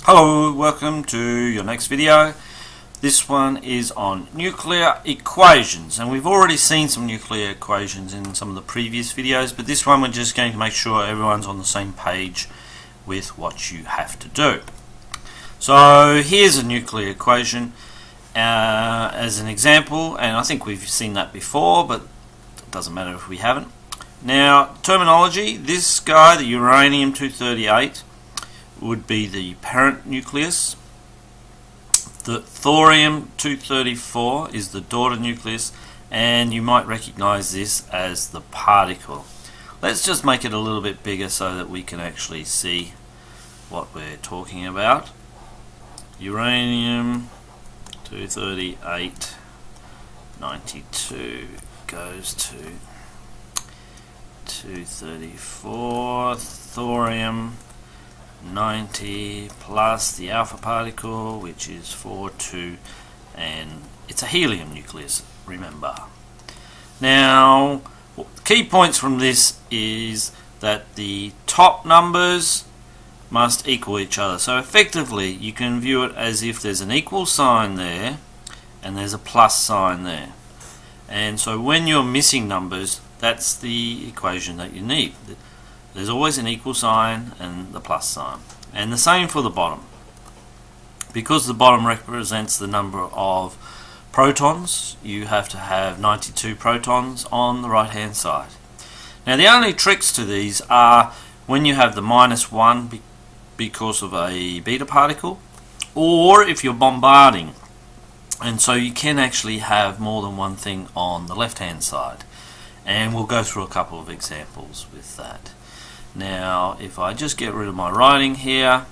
Hello, welcome to your next video. This one is on nuclear equations, and we've already seen some nuclear equations in some of the previous videos, but this one we're just going to make sure everyone's on the same page with what you have to do. So here's a nuclear equation as an example, and I think we've seen that before, but it doesn't matter if we haven't. Now, terminology, this guy, the uranium-238, would be the parent nucleus. The thorium-234 is the daughter nucleus, and you might recognize this as the particle. Let's just make it a little bit bigger so that we can actually see what we're talking about. Uranium-238 92 goes to 234, thorium 90 plus the alpha particle, which is 42, and it's a helium nucleus, remember. Now, key points from this is that the top numbers must equal each other. So effectively, you can view it as if there's an equal sign there and there's a plus sign there. And so when you're missing numbers, that's the equation that you need. There's always an equal sign and the plus sign. And the same for the bottom. Because the bottom represents the number of protons, you have to have 92 protons on the right hand side. Now the only tricks to these are when you have the -1 because of a beta particle, or if you're bombarding. And so you can actually have more than one thing on the left hand side. And we'll go through a couple of examples with that. Now, if I just get rid of my writing here,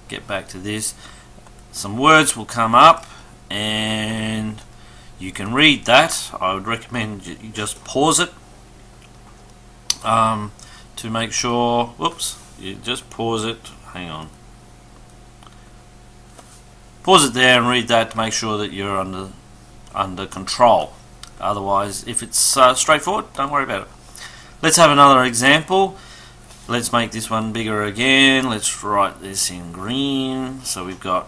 get back to this, some words will come up and you can read that. I would recommend you just pause it to make sure, whoops, you just pause it, hang on. Pause it there and read that to make sure that you're under control. Otherwise, if it's straightforward, don't worry about it. Let's have another example. Let's make this one bigger again. Let's write this in green. So we've got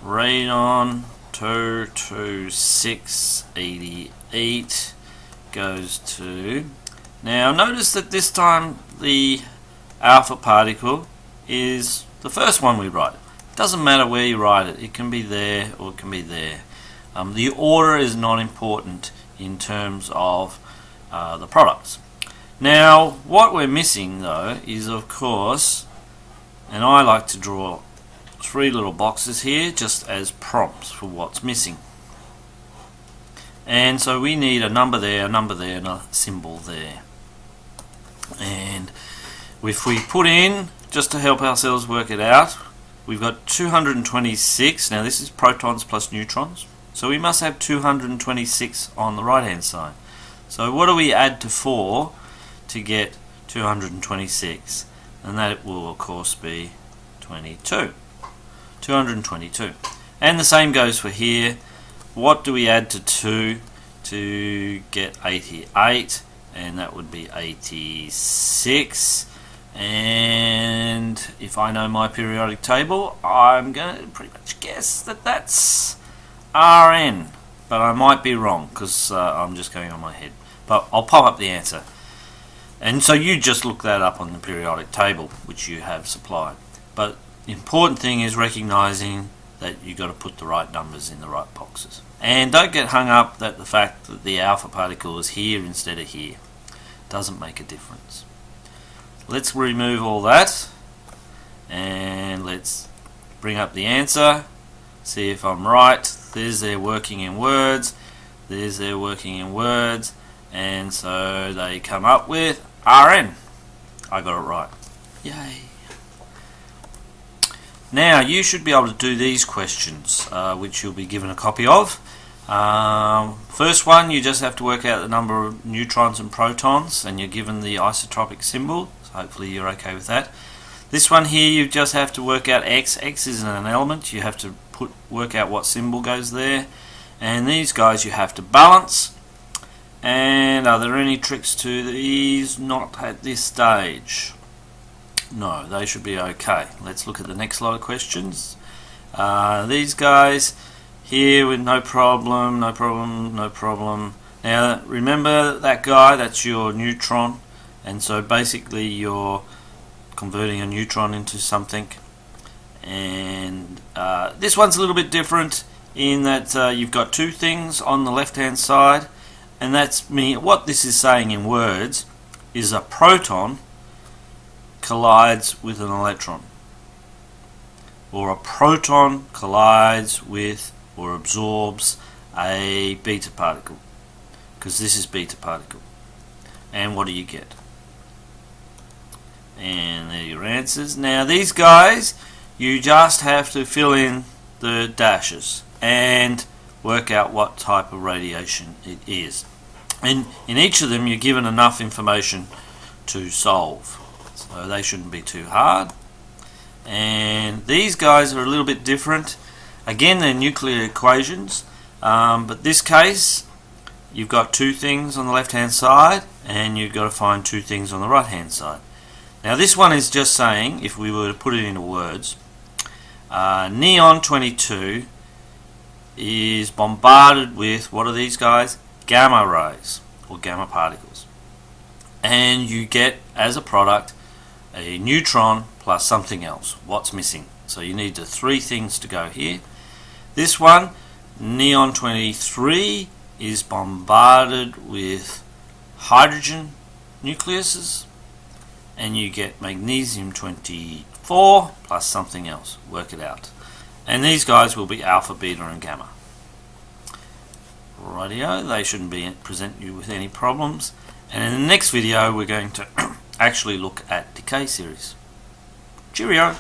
radon 22688 goes to. Now notice that this time the alpha particle is the first one we write. It doesn't matter where you write it. It can be there or it can be there. The order is not important in terms of the products. Now, what we're missing though is, of course, and I like to draw 3 little boxes here just as prompts for what's missing. And so we need a number there, and a symbol there. And if we put in, just to help ourselves work it out, we've got 226. Now this is protons plus neutrons. So we must have 226 on the right hand side. So what do we add to 4 to get 226? And that will of course be 222. And the same goes for here. What do we add to 2 to get 88? And that would be 86. And if I know my periodic table, I'm going to pretty much guess that that's Rn, but I might be wrong because I'm just going on my head. But I'll pop up the answer. And so you just look that up on the periodic table, which you have supplied. But the important thing is recognizing that you've got to put the right numbers in the right boxes. And don't get hung up that the fact that the alpha particle is here instead of here. Doesn't make a difference. Let's remove all that and let's bring up the answer. See if I'm right. There's their working in words. There's their working in words. And so they come up with Rn. I got it right. Yay. Now you should be able to do these questions, which you'll be given a copy of. First one, you just have to work out the number of neutrons and protons, and you're given the isotropic symbol. So hopefully you're okay with that. This one here, you just have to work out x. X is an element. You have to work out what symbol goes there. And these guys you have to balance. And are there any tricks to these? Not at this stage. No, they should be okay. Let's look at the next lot of questions. These guys here with no problem, no problem, no problem. Now remember that guy, that's your neutron, and so basically you're converting a neutron into something. And this one's a little bit different in that you've got two things on the left hand side, and that's what this is saying in words is a proton collides with an electron, or a proton collides with or absorbs a beta particle, because this is beta particle. And what do you get? And there are your answers. Now these guys, you just have to fill in the dashes and work out what type of radiation it is. And in each of them you're given enough information to solve, so they shouldn't be too hard. And these guys are a little bit different. Again, they're nuclear equations, but this case you've got two things on the left hand side and you've got to find two things on the right hand side. Now this one is just saying, if we were to put it into words, neon 22 is bombarded with, what are these guys? Gamma rays, or gamma particles. And you get, as a product, a neutron plus something else. What's missing? So you need the three things to go here. This one, neon 23, is bombarded with hydrogen nucleuses, and you get magnesium 24 plus something else. Work it out. And these guys will be alpha, beta and gamma. Rightio, they shouldn't present you with any problems. And in the next video we're going to actually look at decay series. Cheerio!